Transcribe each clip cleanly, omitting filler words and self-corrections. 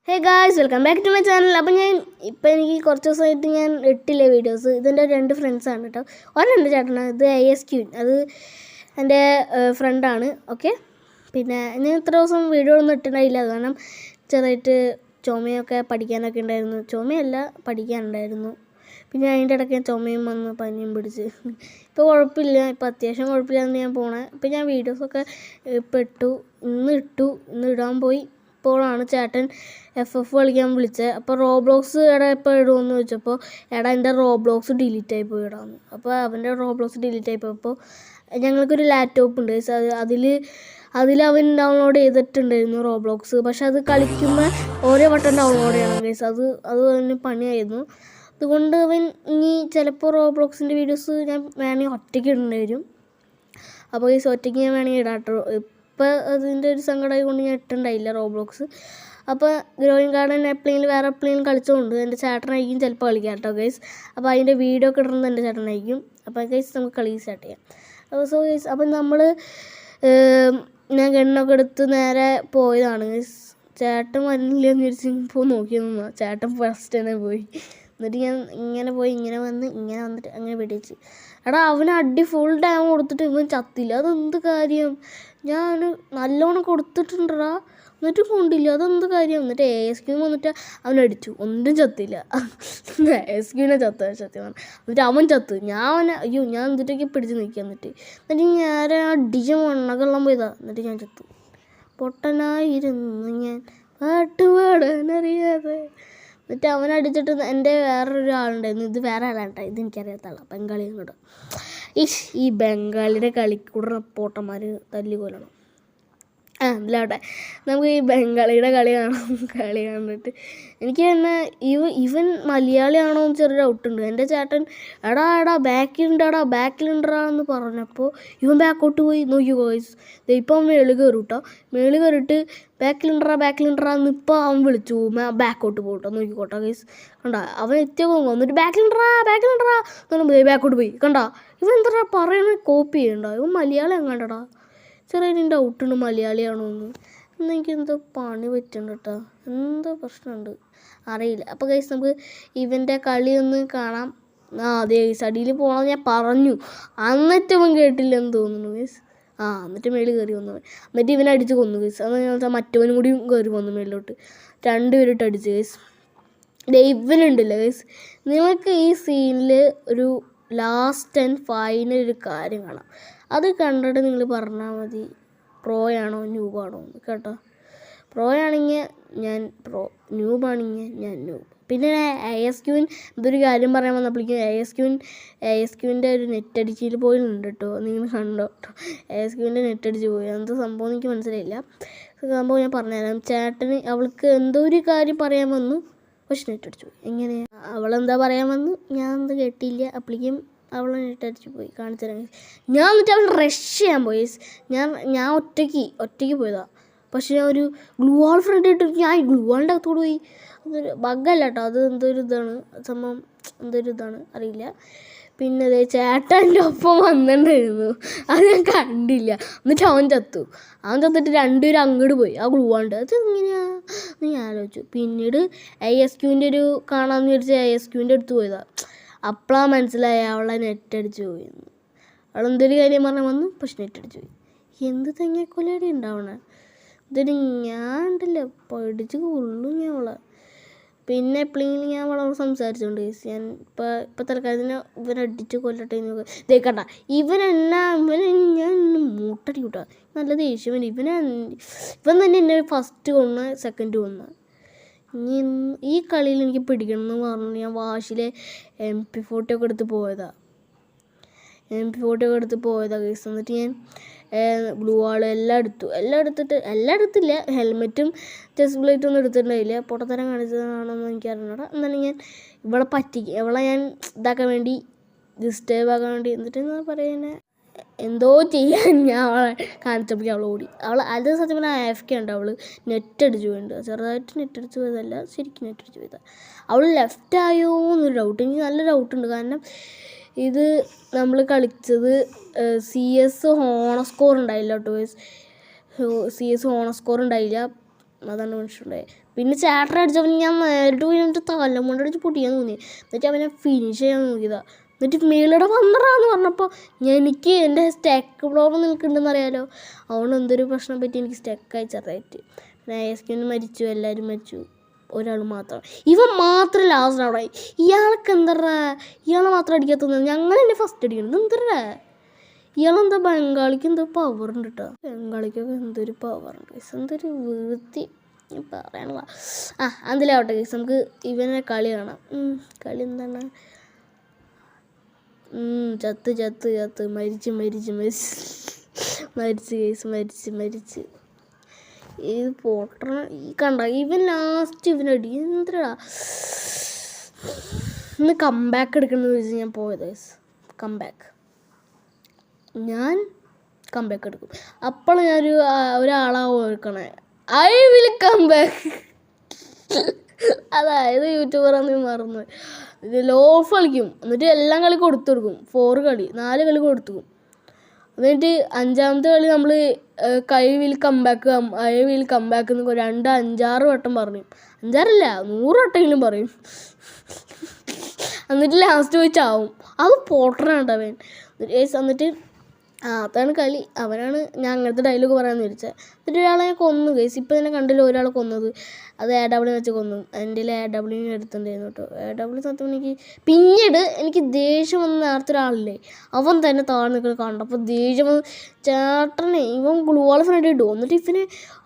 Hey guys, welcome back to my channel. അപ്പോൾ എനിക്ക് കുറച്ച് ദിവസമായിട്ട് ഞാൻ ഇട്ടില്ലേ വീഡിയോസ്. ഇതെൻ്റെ 2 ഫ്രണ്ട്സാണ് കേട്ടോ. ഒരെണ്ണം ചേട്ടനാണ്, ഇത് ASQ, അത് എൻ്റെ ഫ്രണ്ടാണ്. ഓക്കെ, പിന്നെ ഞാൻ ഇത്ര ദിവസം വീഡിയോ ഒന്നും ഇട്ടിട്ടുണ്ടായില്ല, കാരണം ചെറുതായിട്ട് ചുമയൊക്കെ പഠിക്കാനൊക്കെ ഉണ്ടായിരുന്നു. ചുമയല്ല, പഠിക്കാനുണ്ടായിരുന്നു. പിന്നെ അതിൻ്റെ ഇടയ്ക്ക് ഞാൻ ചുമയും വന്ന് പനിയും പിടിച്ച്. ഇപ്പോൾ കുഴപ്പമില്ല, ഇപ്പോൾ അത്യാവശ്യം കുഴപ്പമില്ലാന്ന് ഞാൻ പോണേ. ഇപ്പോൾ ഞാൻ വീഡിയോസൊക്കെ ഇട്ടു, ഇന്ന് ഇടാൻ പോയി. ഇപ്പോഴാണ് ചേട്ടൻ FF കളിക്കാൻ വിളിച്ചത്. അപ്പോൾ റോബ്ലോക്സ് ഇപ്പോൾ ഇടുമെന്ന് ചോദിച്ചപ്പോൾ എൻ്റെ റോബ്ലോക്സ് ഡിലീറ്റ് ആയി പോയി ഇടാമെന്ന്. അപ്പോൾ അവൻ്റെ റോബ്ലോക്സ് ഡിലീറ്റ് ആയി പോയപ്പോൾ ഞങ്ങൾക്കൊരു ലാപ്ടോപ്പ് ഉണ്ട്. അതിൽ അവൻ ഡൗൺലോഡ് ചെയ്തിട്ടുണ്ടായിരുന്നു റോബ്ലോക്സ്. പക്ഷെ അത് കളിക്കുമ്പോൾ ഓരോ വട്ടം ഡൗൺലോഡ് ചെയ്യണം ഗൈസ്. അത് അവന് പണിയായിരുന്നു. അതുകൊണ്ട് അവൻ ഇനി ചിലപ്പോൾ റോബ്ലോക്സിൻ്റെ വീഡിയോസ് ഞാൻ വേണമെങ്കിൽ ഒറ്റയ്ക്ക് ഇടേണ്ടി വരും. അപ്പോൾ ഗൈസ്, ഒറ്റയ്ക്ക് ഞാൻ വേണമെങ്കിൽ ഇടാട്ടോ. ഇപ്പോൾ അതിൻ്റെ ഒരു സങ്കടമായി കൊണ്ട് ഞാൻ ഇട്ടുണ്ടായില്ല റോബ്ലോക്സ്. അപ്പോൾ ഗ്രോയിങ് ഗാർഡൻ വേറെ എപ്പോഴെങ്കിലും കളിച്ചുകൊണ്ട് എൻ്റെ ചേട്ടനായിരിക്കും ചിലപ്പോൾ കളിക്കാം കേട്ടോ ഗൈസ്. അപ്പോൾ അതിൻ്റെ വീഡിയോ ഒക്കെ ഇടുന്നത് എൻ്റെ ചേട്ടനായിരിക്കും. അപ്പോൾ ഗൈസ്, നമുക്ക് കളി സ്റ്റാർട്ട് ചെയ്യാം. സോ ഗൈസ്, അപ്പം ഞാൻ ഗണ്ണൊക്കെ എടുത്ത് നേരെ പോയതാണ് ഗൈസ്. ചേട്ടൻ വന്നില്ലെന്ന് വിചാരിച്ചപ്പോൾ നോക്കിയെന്നാ. ചേട്ടൻ ഫസ്റ്റ് തന്നെ പോയി. എന്നിട്ട് ഞാൻ ഇങ്ങനെ പോയി, ഇങ്ങനെ വന്നിട്ട് അങ്ങനെ വെടിവെച്ച്. അവന് അടി ഫുൾ ടൈം കൊടുത്തിട്ട് ഇവൻ ചത്തില്ല. അതെന്ത് കാര്യം? ഞാൻ നല്ലോണം കൊടുത്തിട്ടുണ്ടടാ, എന്നിട്ട് കൊണ്ടില്ല. അതെന്ത് കാര്യം? എന്നിട്ട് ASQ വന്നിട്ട് അവനടിച്ചു, ഒന്നും ചത്തില്ല. ASQനെ സത്യം. എന്നിട്ട് അവൻ ചത്ത്. ഞാൻ എന്നിട്ടൊക്കെ പിടിച്ച് നിൽക്കുക. എന്നിട്ട് ഞാൻ അടിച്ച് മണ്ണക്കെല്ലാം പോയതാ. എന്നിട്ട് ഞാൻ ചത്തു. പൊട്ടനായിരുന്നു ഞാൻ, പാട്ട് പാടാനറിയാതെ. എന്നിട്ട് അവനടിച്ചിട്ട് എൻ്റെ വേറൊരാളുണ്ടായിരുന്നു. ഇത് വേറെ ആളാണ്ടാ, ഇത് എനിക്കറിയാത്തതാണ്, ബംഗാളിയും കൂടെ. ഈ ബംഗാളിയുടെ കളിക്കൂടെ പൊട്ടന്മാർ തല്ലിക്കൊല്ലണം. അതിലാവട്ടെ, നമുക്ക് ഈ ബംഗാളിയുടെ കളി കണ്ടിട്ട് എനിക്ക് തന്നെ ഇവൻ മലയാളിയാണോ എന്ന് ചെറിയ ഡൗട്ടുണ്ട്. എൻ്റെ ചേട്ടൻ ബാക്കിലുണ്ടടാ എന്ന് പറഞ്ഞപ്പോൾ ഇവൻ ബാക്കോട്ട് പോയി. നോക്കി ഗോയ്സ്, ഇപ്പം അവൻ മേളിൽ കയറിയിട്ട് ബാക്കിലുണ്ടറാ എന്ന് ഇപ്പോൾ അവൻ വിളിച്ചു. ബാക്കോട്ട് പോയിട്ടോ, നോക്കിക്കോട്ടോ ഗൈസ്. കണ്ടാ, അവൻ എത്തിയ പോകുമ്പോൾ എന്നിട്ട് ബാക്കിലുണ്ടറാ ബാക്കോട്ട് പോയി. കണ്ടാ, ഇവൻ എന്താ പറയണത്? കോപ്പി ചെയ്യണ്ട. ഇവൻ മലയാളി എങ്ങാണ്ടടാ. ചെറിയ ഡൗട്ടുണ്ട് മലയാളിയാണോ എന്ന്. എനിക്ക് എന്തോ പണി പറ്റുന്നുണ്ട് കേട്ടോ, എന്തോ പ്രശ്നമുണ്ട് അറിയില്ല. അപ്പോൾ ഗൈസ്, നമുക്ക് ഇവൻ്റെ കളി ഒന്ന് കാണാം. അതെ ഗൈസ്, അടിയിൽ പോകണമെന്ന് ഞാൻ പറഞ്ഞു, എന്നിട്ട് അവൻ കേട്ടില്ലെന്ന് തോന്നുന്നു ഗൈസ്. എന്നിട്ട് മേളിൽ കയറി വന്നു. എന്നിട്ട് ഇവനെ അടിച്ച് കൊന്നു ഗൈസ്. അത് മറ്റവനും കൂടി കയറി വന്നു മേളിലോട്ട്. 2 പേരിട്ട് അടിച്ച് ഗൈസ്. ഇവനുണ്ടല്ലോ ഗൈസ്, നിങ്ങൾക്ക് ഈ സീനിൽ ഒരു ലാസ്റ്റ് ആൻഡ് ഫൈനൽ ഒരു കാര്യം കാണാം. അത് കണ്ടിട്ട് നിങ്ങൾ പറഞ്ഞാൽ മതി പ്രോയാണോ ന്യൂബാണോ എന്ന് കേട്ടോ. പ്രോയാണെങ്കിൽ ഞാൻ പ്രോ, ന്യൂബാണെങ്കിൽ ഞാൻ ന്യൂബ്. പിന്നെ ASQവിൻ ഇതൊരു കാര്യം പറയാൻ വന്നപ്പോഴേക്കും ASQവിൻ്റെ ഒരു നെറ്റ് അടിച്ചിൽ പോയിട്ടുണ്ട് കേട്ടോ. നിങ്ങൾ കണ്ടോ കേട്ടോ, ASQവിൻ്റെ നെറ്റ് അടിച്ച് പോയി. എന്ത് സംഭവം എനിക്ക് മനസ്സിലായില്ല. സംഭവം ഞാൻ പറഞ്ഞുതരാം. ചേട്ടന് അവൾക്ക് എന്തോ ഒരു കാര്യം പറയാൻ വന്നു, പക്ഷെ നെറ്റ് അടിച്ചു പോയി. എങ്ങനെയാണ് അവളെന്താ പറയാൻ വന്നു, ഞാൻ എന്ത് കേട്ടില്ല. അപ്പോഴേക്കും അവളെ നെറ്റ് അടിച്ച് പോയി. കാണിച്ചു തരാം. ഞാൻ എന്നിട്ട് അവൾ റഷ് ചെയ്യാൻ പോയി. ഞാൻ ഒറ്റയ്ക്ക് പോയതാണ്. പക്ഷെ ഞാൻ ഒരു ഗ്ലൂ വാൾ ഫ്രണ്ട് ഇട്ടിട്ട് ഞാൻ ഗ്ലൂ വാളിൻ്റെ അകത്തോട് പോയി. അതൊരു ബഗ്ഗല്ല കേട്ടോ, അത് എന്തൊരു ഇതാണ് സംഭവം, എന്തൊരു ഇതാണ് അറിയില്ല. പിന്നെ അതേ ചേട്ടൻ്റെ ഒപ്പം വന്നിട്ടുണ്ടായിരുന്നു, അത് ഞാൻ കണ്ടില്ല. എന്നിട്ട് അവൻ ചത്തിട്ട് 2 പേരും അങ്ങോട്ട് പോയി. ആ ഗ്ലൂ വാളിൻ്റെ അത് എങ്ങനെയാന്ന് ഞാൻ ആലോചിച്ചു. പിന്നീട് ASQവിൻ്റെ ഒരു കാണാമെന്ന് വിചാരിച്ച് ASQവിൻ്റെ അടുത്ത് പോയതാണ്. അപ്പോഴാണ് മനസ്സിലായി അവളെ നെറ്റ് അടിച്ച് പോയിന്ന്. അവളെന്തൊരു കാര്യം പറഞ്ഞാൽ വന്നു, പക്ഷെ നെറ്റ് അടിച്ച് പോയി. എന്ത് തെങ്ങക്കൊലടി ഉണ്ടാവണേ. ഇതൊരു ഞാൻ ഉണ്ടല്ലോ പഠിച്ച് കൊള്ളും ഞാൻ അവളെ. പിന്നെ എപ്പോഴെങ്കിലും ഞാൻ അവളോട് സംസാരിച്ചോണ്ട് ഞാൻ ഇപ്പം തൽക്കാലത്തിന് ഇവനടിച്ച് കൊല്ലട്ടെ എന്ന് ഇതേക്കണ്ട. ഇവൻ ഞാൻ മൂട്ടടി കൂട്ടാ, നല്ല ദേഷ്യം. ഇവൻ തന്നെ എന്നെ ഫസ്റ്റ് കൊന്ന, സെക്കൻഡ് കൊന്ന. ഈ കളിയിൽ എനിക്ക് പിടിക്കണം എന്ന് പറഞ്ഞ് ഞാൻ വാശിലെ MP40 ഒക്കെ എടുത്ത് പോയതാണ് കേസ്. എന്നിട്ട് ഞാൻ ഗ്ലൂ വാൾ എല്ലാം എടുത്തില്ല. ഹെൽമെറ്റും ചെസ്റ്റ് പ്ലേറ്റും ഒന്നും എടുത്തിട്ടുണ്ടായില്ല. പൊട്ടത്തരം കാണിച്ചതാണെന്ന് എനിക്കറിഞ്ഞൂടാ. എന്നാലും ഞാൻ ഇവളെ ഞാൻ ഇതാക്കാൻ വേണ്ടി, ഡിസ്റ്റേബ് ആക്കാൻ വേണ്ടി, എന്നിട്ട് എന്താ പറയുന്നത്, എന്തോ ചെയ്യാൻ ഞാൻ അവളെ കാണിച്ചപ്പോഴേക്കും അവൾ ഓടി. അത് സത്യം പറഞ്ഞാൽ AFK ഉണ്ട്. അവൾ നെറ്റ് അടിച്ച് പോയിട്ടുണ്ട്. ചെറുതായിട്ട് നെറ്റ് അടിച്ച് പോയതല്ല, ശരിക്കും നെറ്റ് അടിച്ച് പോയതാണ്. അവൾ ലെഫ്റ്റ് ആയോ എന്നൊരു ഡൗട്ട്, എനിക്ക് നല്ല ഡൗട്ടുണ്ട്. കാരണം ഇത് നമ്മൾ കളിച്ചത് CS ഹോണർ സ്കോർ ഉണ്ടായില്ല കേട്ടോ. CS ഹോണർ സ്കോർ ഉണ്ടായില്ല, അതാണ് മനസ്സിലുണ്ടായത്. പിന്നെ ചേട്ടൻ അടിച്ചവൻ ഞാൻ നേരിട്ട് പോയി എന്നിട്ട് തലം കൊണ്ടടിച്ച് പൊട്ടിയാൻ തോന്നി. എന്നിട്ട് അവനെ ഫിനിഷ് ചെയ്യാൻ നോക്കിയതാണ്. എന്നിട്ട് മേളിയുടെ വന്നറാന്ന് പറഞ്ഞപ്പോൾ എനിക്ക് എൻ്റെ സ്റ്റെക്ക് പ്രോബ്ലം നിൽക്കുന്നുണ്ടെന്ന് അറിയാലോ. അതുകൊണ്ട് എന്തൊരു പ്രശ്നം പറ്റി എനിക്ക് സ്റ്റെക്കായി ചെറുതായിട്ട്. പിന്നെ ഐസ്ക്രീം മരിച്ചു, എല്ലാവരും മരിച്ചു, ഒരാൾ മാത്രം. ഇവൻ മാത്രം ലാസ്റ്റ് അവിടെ. ഇയാൾക്ക് എന്തറാ, ഇയാളെ മാത്രം അടിക്കാത്തത്? ഞങ്ങളെന്നെ ഫസ്റ്റ് അടിക്കണം. എന്തറാ ഇയാളെന്താ? ബംഗാളിക്ക് എന്തോ പവർ ഉണ്ട് കേട്ടോ. ബംഗാളിക്കൊക്കെ എന്തൊരു പവറുണ്ട്, എന്തൊരു വൃത്തി പറയാനുള്ള. അതിലാവട്ടെ കേസ്, നമുക്ക് ഇവനെ കളി കാണാം. കളി എന്താണ്? ചത്ത് ചത്ത് ചത്ത് മരിച്ച് മരിച്ച് മരിച്ച് മരിച്ച് കേസ് മരിച്ച്. ഇത് പൊട്ടണ ഈ കണ്ട ഇവൻ ലാസ്റ്റ് ഇവനടി എന്തടാ. ഇന്ന് കംബാക്ക് എടുക്കണമെന്ന് വെച്ച് ഞാൻ പോയത് കേസ്. ഞാൻ കംബാക്ക് എടുക്കും. അപ്പോൾ ഞാനൊരു ഒരാളാ ഓർക്കണേ, ഐ വിൽ കംബാക്ക്. അതായത് യൂട്യൂബറാന്ന് മറന്നു. ഇത് ലോഫ് കളിക്കും, എന്നിട്ട് എല്ലാം കളി കൊടുത്തു കൊടുക്കും. 4 കളി 4 കളി കൊടുത്തു. എന്നിട്ട് 5ാമത്തെ കളി നമ്മൾ ഐ വിൽ കംബാക്ക് എന്ന് 2, 5, 6 വട്ടം പറയും. 5 100 വട്ടെങ്കിലും പറയും. എന്നിട്ട് ലാസ്റ്റ് പോയി ചാവും. അത് പോട്ടറാണ്ടവൻ. എന്നിട്ട് അതാണ് കളി. അവനാണ് ഞാൻ അങ്ങനത്തെ ഡയലോഗ് പറയാമെന്ന് വിചാരിച്ചത്. എന്നിട്ട് ഒരാളെ ഞാൻ കൊന്നു കേസ്. ഇപ്പം തന്നെ കണ്ടില്ല ഒരാളെ കൊന്നത്. അത് AW വെച്ച് കൊന്നു. എൻ്റെ AW എടുത്തിട്ടുണ്ടായിരുന്നു കേട്ടോ. AW സത്യം പിന്നീട് എനിക്ക് ദേഷ്യം വന്ന നേരത്തെ ഒരാളില്ലേ, അവൻ തന്നെ താഴെ നിൽക്കുന്നത് കണ്ടപ്പോൾ ദേഷ്യം വന്ന് ചേട്ടനെ ഇവൻ ഗ്ലൂവാൾ ഫ്രണ്ട് ഇട്ടു. എന്നിട്ട് ഇവനെ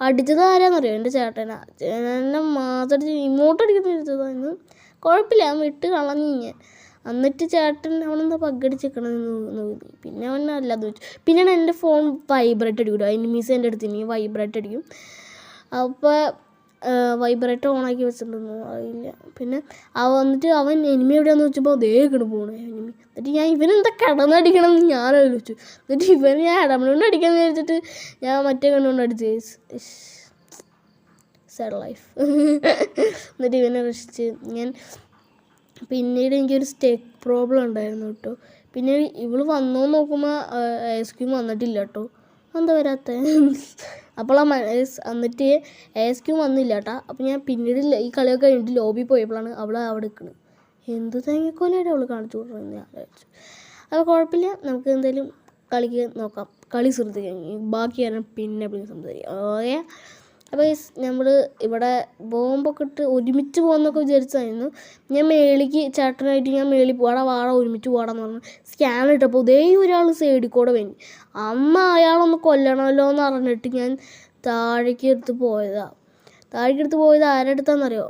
അടിച്ചത് ആരാന്നറിയോ? എൻ്റെ ചേട്ടനാ. എന്നെ മാത്രം ഇങ്ങോട്ടടിക്കുന്ന ഇരിച്ചതായിരുന്നു. കുഴപ്പമില്ല, അവൻ വിട്ട് കളഞ്ഞു ഞാൻ. എന്നിട്ട് ചേട്ടൻ അവനെന്താ പగ్గടിച്ചേക്കണമെന്ന് നോക്കി. പിന്നെ അവൻ അല്ലാതെ വെച്ചു. പിന്നെയാണ് എൻ്റെ ഫോൺ വൈബ്രേറ്റ് അടിക്കും. എനിമീസ് എൻ്റെ അടുത്ത് ഇനി വൈബ്രേറ്റ് അടിക്കും. അപ്പോൾ വൈബ്രേറ്റ് ഓണാക്കി വെച്ചിട്ടുണ്ടെന്ന് അറിയില്ല. പിന്നെ വന്നിട്ട് അവൻ എനിമി എവിടെയാണെന്ന് വെച്ചപ്പോൾ അതേ കിടന്ന് പോകണേ എനിമി. എന്നിട്ട് ഞാൻ ഇവനെന്താ കിടന്നടിക്കണം എന്ന് ഞാൻ ആലോചിച്ചു. എന്നിട്ട് ഇവൻ ഞാൻ ഇടമണോണ്ട് അടിക്കാമെന്ന് വിചാരിച്ചിട്ട് ഞാൻ മറ്റേ കണ്ണുകൊണ്ട് അടിച്ചു. Sad life. എന്നിട്ട് ഇവനെ രക്ഷിച്ച് ഞാൻ. പിന്നീട് എനിക്കൊരു സ്റ്റെക്ക് പ്രോബ്ലം ഉണ്ടായിരുന്നു കേട്ടോ. പിന്നെ ഇവള് വന്നോ നോക്കുമ്പോൾ ഐസ്ക്രീം വന്നിട്ടില്ല കേട്ടോ. എന്താ വരാത്ത? അപ്പോൾ എന്നിട്ട് ഐസ്ക്രീം വന്നില്ല കേട്ടോ. അപ്പോൾ ഞാൻ പിന്നീട് ഈ കളിയൊക്കെ കഴിഞ്ഞിട്ട് ലോബി പോയപ്പോഴാണ് അവൾ അവിടെ നിൽക്കുന്നത്. എന്ത് തേങ്ങക്കോലയുടെ അവൾ കാണിച്ചു കൊടുക്കുന്നത് ഞാൻ വിചാരിച്ചു. അപ്പോൾ കുഴപ്പമില്ല, നമുക്ക് എന്തായാലും കളിക്ക് നോക്കാം. കളി ശ്രദ്ധിക്കാം, ബാക്കി കാരണം പിന്നെ സംസാരിക്കാം. ഓക്കെ. അപ്പോൾ നമ്മൾ ഇവിടെ ബോംബൊക്കെ ഇട്ട് ഒരുമിച്ച് പോകുന്നൊക്കെ വിചാരിച്ചായിരുന്നു. ഞാൻ മേളിക്ക് ചേട്ടനായിട്ട് ഞാൻ മേളിൽ വാട ഒരുമിച്ച് പോടാന്ന് പറഞ്ഞു സ്കാൻ ഇട്ടപ്പോൾ ഇതേ ഒരാൾ സൈഡിൽ കൂടെ വേണ്ടി അയാളൊന്ന് കൊല്ലണമല്ലോ എന്ന് പറഞ്ഞിട്ട് ഞാൻ താഴേക്ക് എടുത്ത് പോയത് ആരെടുത്താണെന്നറിയോ?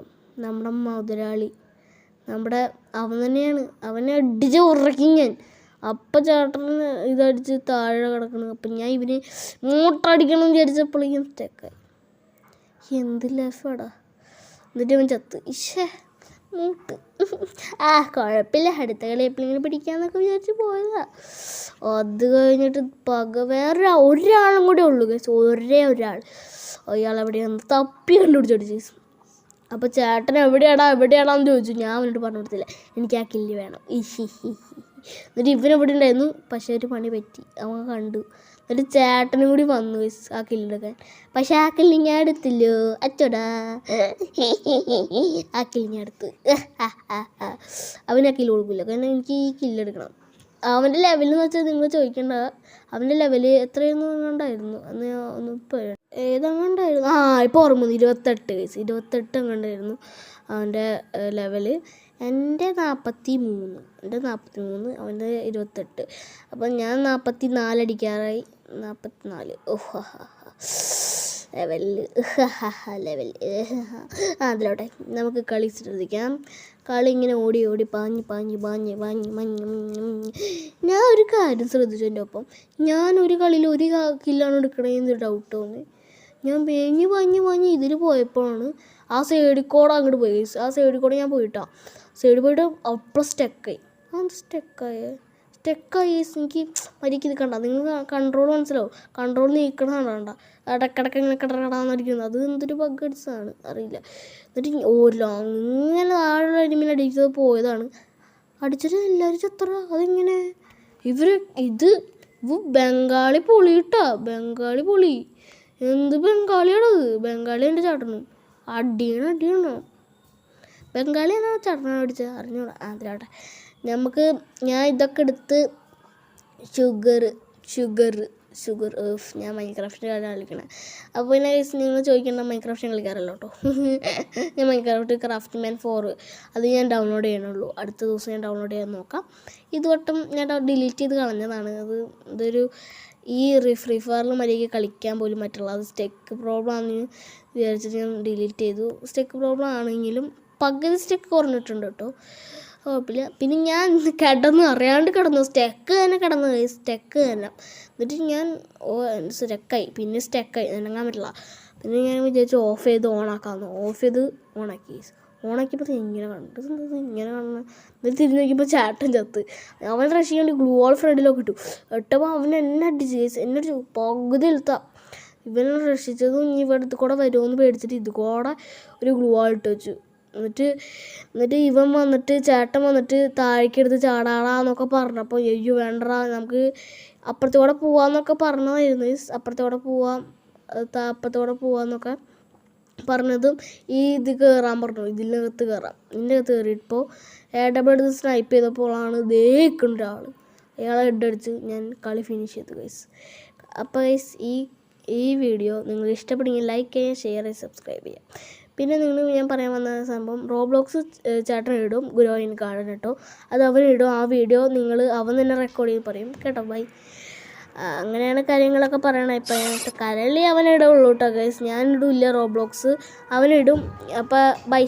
നമ്മുടെ മുതലാളി, അവൻ തന്നെയാണ്. അവനെ അടിച്ച് ഉറക്കി ഞാൻ. അപ്പം ചേട്ടന് ഇതടിച്ച് താഴെ കിടക്കണം. അപ്പം ഞാൻ ഇവന് മൂട്ടടിക്കണം എന്ന് വിചാരിച്ചപ്പോഴേക്കും സ്റ്റക്കായി. എന്ത് ലഫടാ. എന്നിട്ട് അവൻ ചത്ത്. മൂട്ട്. കുഴപ്പമില്ല, അടുത്ത കളി എപ്പോഴെങ്കിലും പിടിക്കാന്നൊക്കെ വിചാരിച്ച് പോയതാ. അത് കഴിഞ്ഞിട്ട് ഒരാളും കൂടെ ഉള്ളു കേസ്. ഒരേ ഒരാൾ. അയാൾ എവിടെയാണ് തപ്പി കണ്ടുപിടിച്ചടിച്ചു. അപ്പോൾ ചേട്ടൻ എവിടെയാടാന്ന് ചോദിച്ചു. ഞാൻ അവനോട് പറഞ്ഞു കൊടുത്തില്ല, എനിക്ക് ആ കില്ല് വേണം. എന്നിട്ട് ഇവനെവിടെ ഉണ്ടായിരുന്നു. പക്ഷേ ഒരു പണി പറ്റി, അവൻ കണ്ടു. എന്നിട്ട് ചേട്ടനും കൂടി വന്നു ആ കില്ലെടുക്കാൻ. പക്ഷെ ആ കില്ല് ഞാൻ എടുത്തില്ലോ അച്ചോടാ. ആ കില്ല് ഞാൻ എടുത്ത്. അവന് ആ കില്ല് കൊടുക്കില്ല, കാരണം എനിക്ക് ഈ കില്ലെടുക്കണം. അവൻ്റെ ലെവലെന്ന് വെച്ചാൽ നിങ്ങൾ ചോദിക്കേണ്ട. അവൻ്റെ ലെവല് എത്രയൊന്നും അങ്ങണ്ടായിരുന്നു അന്ന്. ഇപ്പോൾ ഏതങ്ങണ്ടായിരുന്നു, ഇപ്പോൾ ഓർമ്മ 28 അങ്ങണ്ടായിരുന്നു അവൻ്റെ ലെവല്. എൻ്റെ 43, അവൻ്റെ 28. അപ്പം ഞാൻ 44 അടിക്കാറായി. 44. ലെവൽ. അതിലോട്ടെ നമുക്ക് കളി ശ്രദ്ധിക്കാം. കളി ഇങ്ങനെ ഓടി പാഞ്ഞ്. ഞാൻ ഒരു കാര്യം ശ്രദ്ധിച്ചു. എൻ്റെ ഒപ്പം ഞാൻ ഒരു കളിയിൽ ഒരു കില്ലാണ് എടുക്കണേന്ന് ഡൗട്ട് തോന്നി. ഞാൻ പാഞ്ഞ് ഇതിൽ പോയപ്പോഴാണ് ആ സൈഡിൽ കൂടെ അങ്ങോട്ട് പോയി. ആ സൈഡിൽ കൂടെ ഞാൻ സൈഡിൽ പോയിട്ട് അപ്പോൾ സ്റ്റക്കായി. എനിക്ക് മരിക്കും. ഇത് കണ്ട നിങ്ങൾ കൺട്രോൾ മനസ്സിലാവും. കൺട്രോൾ നീക്കണ ഇടക്കിടക്ക് ഇങ്ങനെ കിടക്കടാന്നിരിക്കുന്നത്. അത് എന്തൊരു ബഗ് അടിച്ചതാണ് അറിയില്ല. എന്നിട്ട് ഇങ്ങനെ താഴെ അടിമീൻ അടിച്ചത് പോയതാണ്. അടിച്ചിട്ട് എല്ലാവരും ചത്ര. അതെങ്ങനെ ഇത് ബംഗാളി പൊളി കേട്ടോ. ബംഗാളി പൊളി. എന്ത് ബംഗാളിയാണത്? ബംഗാളി എൻ്റെ ചേട്ടനും അടിയണോ ബംഗാളിയാണോ ചടന അടിച്ചത് അറിഞ്ഞൂടാ. അതിലാട്ടെ ഞാൻ ഇതൊക്കെ എടുത്ത് ഷുഗർ ഞാൻ മൈൻക്രാഫ്റ്റ് കളിക്കണേ. അപ്പോൾ പിന്നെ നിങ്ങൾ ചോദിക്കേണ്ട മൈൻക്രാഫ്റ്റ് കളിക്കാറല്ലോ കേട്ടോ. ഞാൻ മൈൻക്രാഫ്റ്റ് ക്രാഫ്റ്റ്മാൻ 4 അത് ഞാൻ ഡൗൺലോഡ് ചെയ്യണുള്ളൂ. അടുത്ത ദിവസം ഞാൻ ഡൗൺലോഡ് ചെയ്യാൻ നോക്കാം. ഇതുവട്ടം ഞാൻ ഡിലീറ്റ് ചെയ്ത് കളഞ്ഞതാണ്. ഇതൊരു ഈ ഫ്രീ ഫയറിൽ മര്യാദയ്ക്ക് കളിക്കാൻ പോലും പറ്റുള്ള. അത് സ്റ്റെക്ക് പ്രോബ്ലം ആണെന്ന് വിചാരിച്ചിട്ട് ഞാൻ ഡിലീറ്റ് ചെയ്തു. സ്റ്റെക്ക് പ്രോബ്ലം ആണെങ്കിലും പകുതി സ്റ്റെക്ക് കുറഞ്ഞിട്ടുണ്ട് കേട്ടോ, കുഴപ്പമില്ല. പിന്നെ ഞാൻ അറിയാണ്ട് കിടന്നു സ്റ്റെക്ക് തന്നെ. എന്നിട്ട് ഞാൻ പിന്നെ സ്റ്റെക്കായി നിനങ്ങാൻ പറ്റില്ല. പിന്നെ ഞാൻ വിചാരിച്ചു ഓഫ് ചെയ്ത് ഓണാക്കാമെന്ന്. ഓണാക്കിയപ്പോൾ ഇങ്ങനെ കാണുന്നു. എന്നിട്ട് തിരിഞ്ഞ് നോക്കിയപ്പോൾ ചേട്ടൻ ചത്ത്. അവൻ രക്ഷിക്കാൻ വേണ്ടി ഗ്ലൂ വാൾ ഫ്രണ്ടിലൊക്കെ ഇട്ടു. ഇട്ടപ്പോൾ അവൻ എന്നെ അടിച്ച് എന്നൊരു പകുതി എളുത്താം. ഇവനെ രക്ഷിച്ചതും ഇവിടുത്തെ കൂടെ വരുമെന്ന് പേടിച്ചിട്ട് ഇത് കൂടെ ഒരു ഗ്ലൂ വാൾ ഇട്ട് വെച്ചു. എന്നിട്ട് ചേട്ടൻ വന്നിട്ട് താഴേക്കെടുത്ത് ചാടാടാന്നൊക്കെ പറഞ്ഞപ്പോൾ അയ്യോ വേണ്ടടാ നമുക്ക് അപ്പുറത്തെ കൂടെ പോവാന്നൊക്കെ പറഞ്ഞതായിരുന്നു. അപ്പുറത്തെ കൂടെ പോവാന്നൊക്കെ പറഞ്ഞതും ഇത് കയറാൻ പറഞ്ഞു. ഇതിനകത്ത് കയറാം. ഇതിനകത്ത് കയറിയിപ്പോൾ എടുത്ത് സ്നൈപ്പ് ചെയ്തപ്പോഴാണ് നിൽക്കുന്ന ഒരാൾ. അയാളെ ഹെഡടിച്ച് ഞാൻ കളി ഫിനിഷ് ചെയ്തു ഗൈസ്. അപ്പോൾ ഗൈസ് ഈ വീഡിയോ നിങ്ങൾ ഇഷ്ടപ്പെടുമെങ്കിൽ ലൈക്ക് ചെയ്യുക, ഷെയർ ചെയ്യുക, സബ്സ്ക്രൈബ് ചെയ്യുക. പിന്നെ ഞാൻ പറയാൻ വന്ന സംഭവം റോബ്ലോക്സ് ചേട്ടൻ ഇടും ഗ്രോയിൻ ഗാർഡൻ കേട്ടോ. അത് അവനിടും. ആ വീഡിയോ അവൻ തന്നെ റെക്കോർഡ് ചെയ്ത് പറയും കേട്ടോ. ബൈ. അങ്ങനെയാണ് കാര്യങ്ങളൊക്കെ പറയണത്. ഇപ്പം കരളി അവനിടുള്ളൂ കേട്ടോ ഗൈസ്. ഞാനിടില്ല റോബ്ലോക്സ്, അവനിടും. അപ്പോൾ ബൈ.